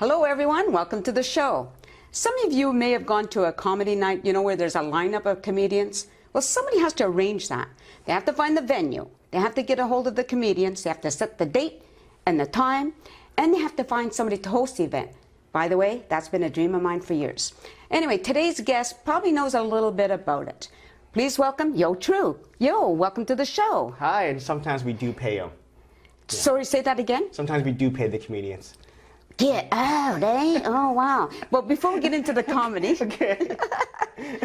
Hello everyone, welcome to the show. Some of you may have gone to a comedy night, where there's a lineup of comedians. Well, somebody has to arrange that. They have to find the venue. They have to get a hold of the comedians. They have to set the date and the time, and they have to find somebody to host the event. By the way, that's been a dream of mine for years. Anyway, today's guest probably knows a little bit about it. Please welcome Trieu. Welcome to the show. Hi, and sometimes we do pay them. Yeah. Sorry, say that again? Sometimes we do pay the comedians. Get out, eh? Oh, wow. Well, before we get into the comedy, Okay.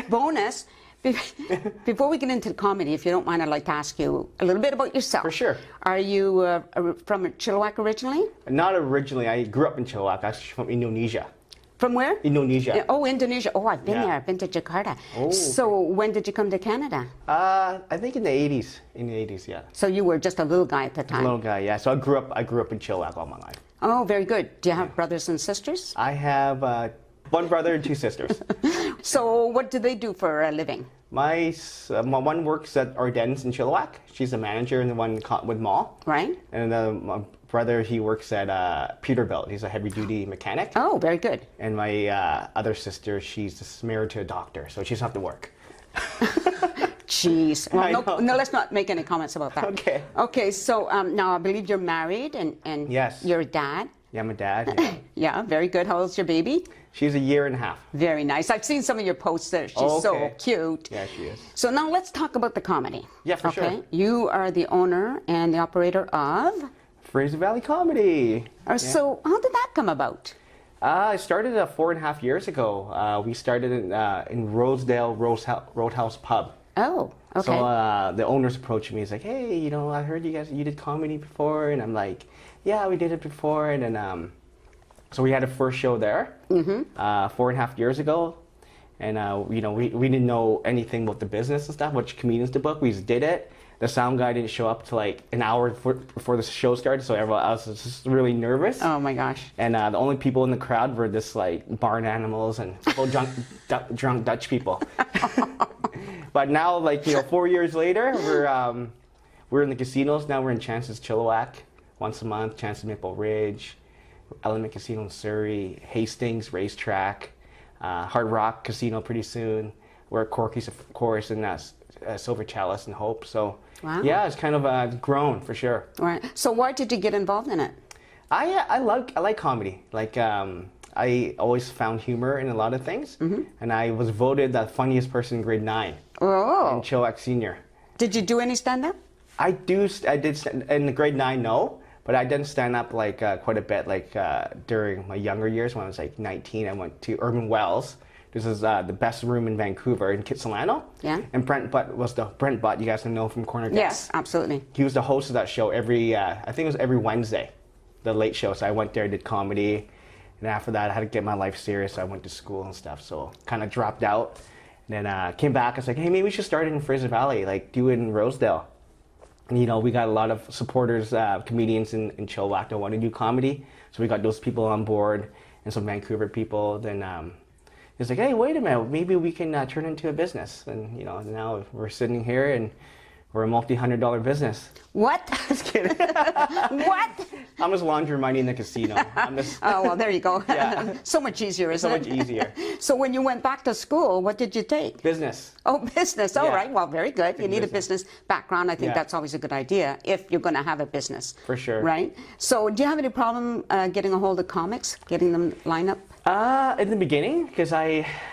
bonus, before we get into the comedy, if you don't mind, I'd like to ask you a little bit about yourself. For sure. Are you from Chilliwack originally? Not originally. I grew up in Chilliwack. I was from Indonesia. From where? Indonesia. Oh, Indonesia. Oh, I've been there. I've been to Jakarta. Oh, so when did you come to Canada? I think in the 80s. In the 80s, yeah. So you were just a little guy at the time? A little guy, yeah. So I grew up in Chilliwack all my life. Oh, very good. Do you have brothers and sisters? I have one brother and two sisters. So what do they do for a living? My one works at Ardennes in Chilliwack. She's a manager in the one with Mall. Right. And my brother, he works at Peterbilt. He's a heavy-duty mechanic. Oh, very good. And my other sister, she's just married to a doctor, so she doesn't have to work. Jeez. Well, no, let's not make any comments about that. Okay. Okay, so now I believe you're married and Yes. you're a dad. Yeah, I'm a dad. Yeah. Yeah, very good. How old's your baby? She's a year and a half. Very nice. I've seen some of your posts there. She's so cute. Yeah, she is. So now let's talk about the comedy. Yeah, for sure. You are the owner and the operator of? Fraser Valley Comedy. Yeah. So how did that come about? I started 4.5 years ago. We started in Rosedale Roadhouse Pub. Oh, okay. So the owners approached me. He's like, hey, I heard you did comedy before. And I'm like, yeah, we did it before. And then, so we had a first show there 4.5 years ago. And, we didn't know anything about the business and stuff, which comedians to book. We just did it. The sound guy didn't show up till like an hour before the show started, so everyone else was just really nervous. Oh my gosh. And the only people in the crowd were this like barn animals and drunk Dutch people. But now, 4 years later, we're in the casinos. Now we're in Chance's Chilliwack once a month, Chance's Maple Ridge, Element Casino in Surrey, Hastings Racetrack, Hard Rock Casino pretty soon. We're at Corky's, of course, and Silver Chalice and Hope. So, yeah, it's kind of grown for sure. Right. So why did you get involved in it? I like comedy. I always found humor in a lot of things, and I was voted the funniest person in grade 9 in Chilliwack Senior. Did you do any stand-up? I did in the grade 9, no, but I did stand up quite a bit. During my younger years, when I was 19, I went to Urban Wells. This is the best room in Vancouver in Kitsilano. Yeah. And Brent Butt, you guys know from Corner Guest. Yes, absolutely. He was the host of that show I think it was every Wednesday, the late show. So I went there, did comedy. And after that, I had to get my life serious. So I went to school and stuff. So kind of dropped out. And then came back. I was like, hey, maybe we should start it in Fraser Valley, do it in Rosedale. And, we got a lot of supporters, comedians in Chilliwack that want to do comedy. So we got those people on board and some Vancouver people. Then it's like, hey, wait a minute, maybe we can turn it into a business. And, now we're sitting here and we're a multi-$100 business. What? Just kidding. What? I'm just laundering money in the casino. Oh, well, there you go. Yeah. So much easier, isn't it? So much easier. So when you went back to school, what did you take? Business. Oh, business. All Yeah. right. Well, very good. You need a business background. I think that's always a good idea if you're going to have a business. For sure. Right? So do you have any problem getting a hold of comics, getting them lined up? In the beginning, because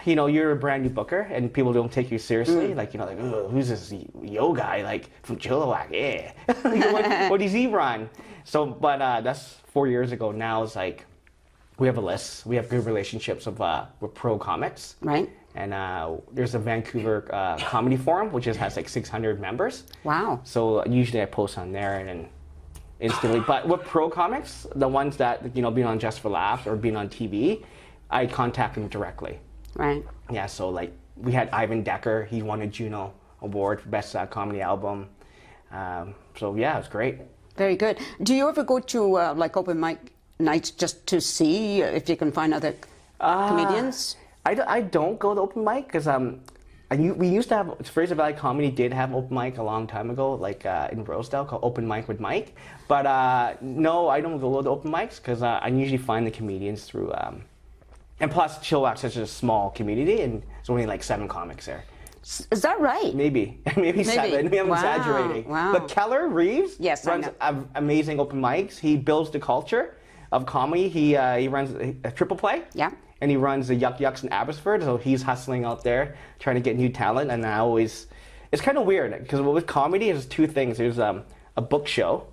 you're a brand new booker and people don't take you seriously. Oh, who's this yo guy, from Chilliwack? Yeah. What does he run? So, but that's 4 years ago. Now it's we have a list. We have good relationships with pro comics. Right. And there's a Vancouver comedy forum, which has 600 members. Wow. So usually I post on there and then instantly. But with pro comics, the ones that, being on Just for Laughs or being on TV, I contact them directly. Right. Yeah, so we had Ivan Decker. He won a Juno Award for Best Comedy Album. So yeah, it was great. Very good. Do you ever go to open mic nights just to see if you can find other comedians? I don't go to open mic because I we used to have, Fraser Valley Comedy did have open mic a long time ago, like in Rosedale, called Open Mic with Mike. But no, I don't go to open mics because I usually find the comedians through, and plus Chilliwack's such a small community and there's only like 7 comics there. Is that right? Maybe 7. Maybe I'm exaggerating. Wow. But Keller Reeves Yes, runs amazing open mics. He builds the culture of comedy. He runs a triple play. Yeah. And he runs the Yuck Yucks in Abbotsford, so he's hustling out there trying to get new talent. And it's kind of weird because with comedy, there's 2 things. There's a book show,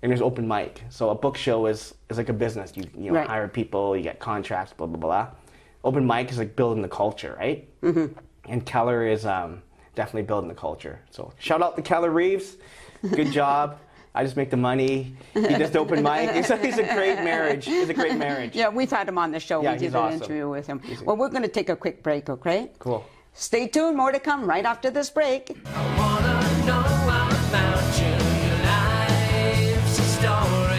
and there's open mic. So a book show is like a business. You Right. hire people, you get contracts, blah blah blah. Open mic is like building the culture, right? Mm-hmm. And Keller is definitely building the culture. So shout out to Keller Reeves, good job. I just make the money. He just open mic. He's a great marriage. It's a great marriage. Yeah, we've had him on the show. Yeah, We did he's an awesome. interview with him. Well, we're going to take a quick break, okay? Cool. Stay tuned. More to come right after this break. I wanna know all about you, your life's a story.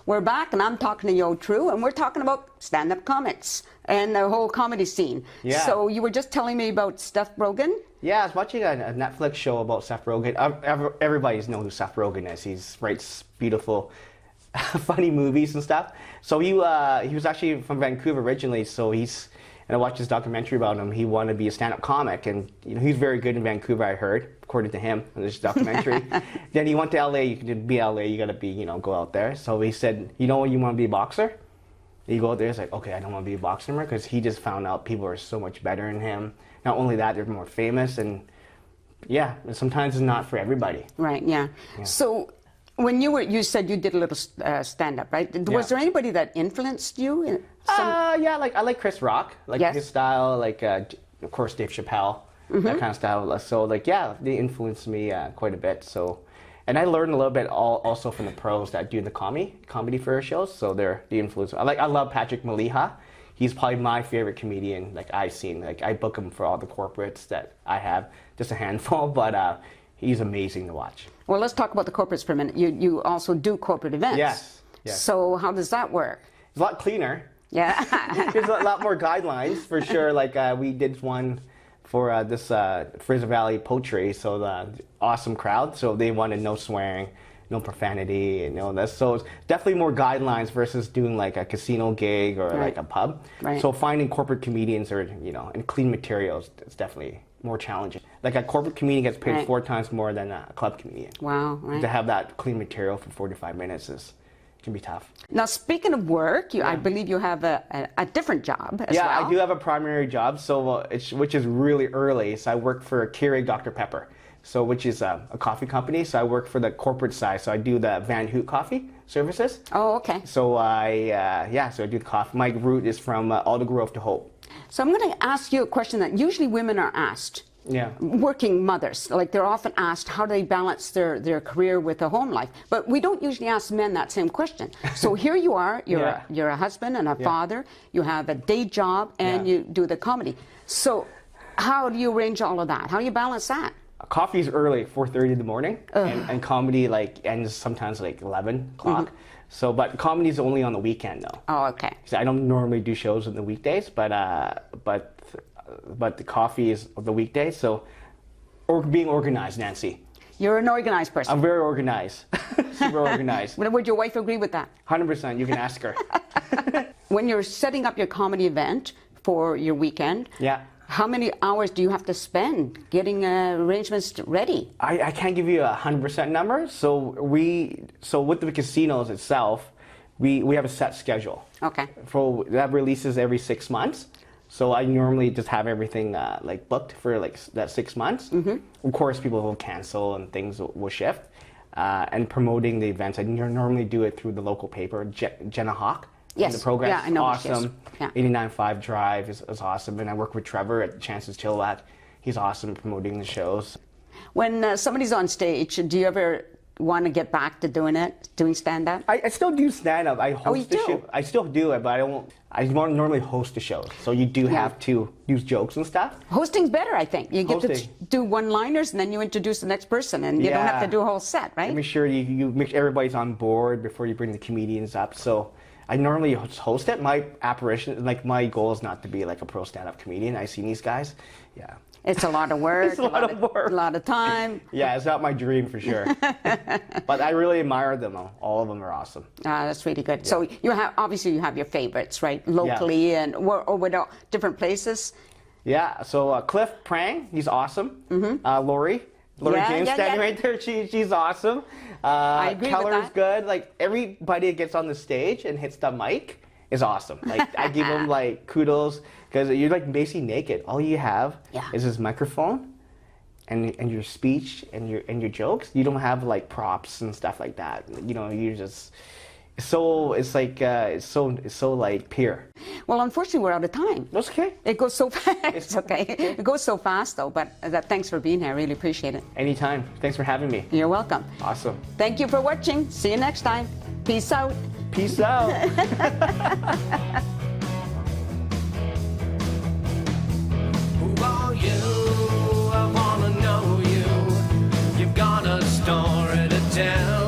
We're back, and I'm talking to Trieu, and we're talking about stand-up comics and the whole comedy scene. Yeah. So you were just telling me about Seth Rogen? Yeah, I was watching a Netflix show about Seth Rogen. Everybody knows who Seth Rogen is. He writes beautiful, funny movies and stuff. So he was actually from Vancouver originally. So and I watched this documentary about him. He wanted to be a stand-up comic, and he's very good in Vancouver, I heard, according to him in this documentary. Then he went to LA. You can be LA. You got to be, go out there. So he said, you want to be a boxer? You go out there. It's like, okay, I don't want to be a boxer anymore because he just found out people are so much better than him. Not only that, they're more famous, and yeah, sometimes it's not for everybody. Right. Yeah. So when you said you did a little stand-up, right? Was there anybody that influenced you? Yeah, I like Chris Rock, his style, of course Dave Chappelle, that kind of style. So they influenced me quite a bit. So, and I learned a little bit also from the pros that do the comedy for shows. So they're the influence. I love Patrick Maliha. He's probably my favorite comedian I've seen. I book him for all the corporates that I have, just a handful, but he's amazing to watch. Well, let's talk about the corporates for a minute. You also do corporate events. Yes. So how does that work? It's a lot cleaner. Yeah. There's a lot more guidelines for sure. We did one for this Fraser Valley Poetry, so the awesome crowd. So they wanted no swearing, no profanity, and all this. So it's definitely more guidelines versus doing a casino gig or a pub. Right. So finding corporate comedians and clean materials, it's definitely more challenging. A corporate comedian gets paid 4 times more than a club comedian. Wow. Right. To have that clean material for 45 minutes can be tough. Now, speaking of work, I believe you have a different job as well. Yeah, I do have a primary job, so which is really early. So I work for Keurig Dr. Pepper, which is a coffee company. So I work for the corporate side. So I do the Van Hoot coffee services. Oh, okay. So so I do the coffee. My route is from Alder Grove to Hope. So I'm going to ask you a question that usually women are asked. Yeah. Working mothers, they're often asked how do they balance their career with a home life, but we don't usually ask men that same question. So here you are, you're a husband and a father, you have a day job, and you do the comedy. So how do you arrange all of that? How do you balance that? Coffee's early, 4:30 in the morning, and comedy ends sometimes 11 o'clock. So, but comedy's only on the weekend though. Oh, okay. So I don't normally do shows on the weekdays, but the coffee is the weekday, so being organized, Nancy. You're an organized person. I'm very organized, super organized. Would your wife agree with that? 100%, you can ask her. When you're setting up your comedy event for your weekend, how many hours do you have to spend getting arrangements ready? I can't give you a 100% number, so with the casinos itself, we have a set schedule. Okay. That releases every 6 months. So I normally just have everything booked for that 6 months. Mm-hmm. Of course, people will cancel and things will shift. and promoting the events. I normally do it through the local paper, Jenna Hawk. Yes. The program Yeah, I know who she is. awesome. Yeah. 89.5 Drive is awesome, and I work with Trevor at Chances Chilliwack. He's awesome promoting the shows. When somebody's on stage, do you ever want to get back to doing stand-up? I still do stand-up. I host you the do? show. I still do it, but I don't. I normally host the shows, so you do have to use jokes and stuff. Hosting's better, I think. You get to Hosting. do one-liners, and then you introduce the next person, and you don't have to do a whole set, right? Make sure you make sure everybody's on board before you bring the comedians up. So I normally host it. My apparition, like my goal is not to be like a pro stand-up comedian. I see these guys. Yeah. It's a lot of work. It's a lot of work. A lot of time. Yeah, it's not my dream for sure. But I really admire them. All of them are awesome. That's really good. So you have obviously you have your favorites, right? Locally and or with different places. Yeah. So Cliff Prang, he's awesome. Lori James standing right there. She's awesome. I agree with Keller's that. good. Like everybody that gets on the stage and hits the mic is awesome. Like I give them like kudos because you're like basically naked. All you have is this microphone and your speech and your jokes. You don't have like props and stuff like that. You know, you're just it's so like pure. Well, unfortunately, we're out of time. That's okay. It goes so fast. It's okay. It goes so fast, though. But thanks for being here. I really appreciate it. Anytime. Thanks for having me. You're welcome. Awesome. Thank you for watching. See you next time. Peace out. Peace out. Who are you? I wanna know you. You've got a story to tell.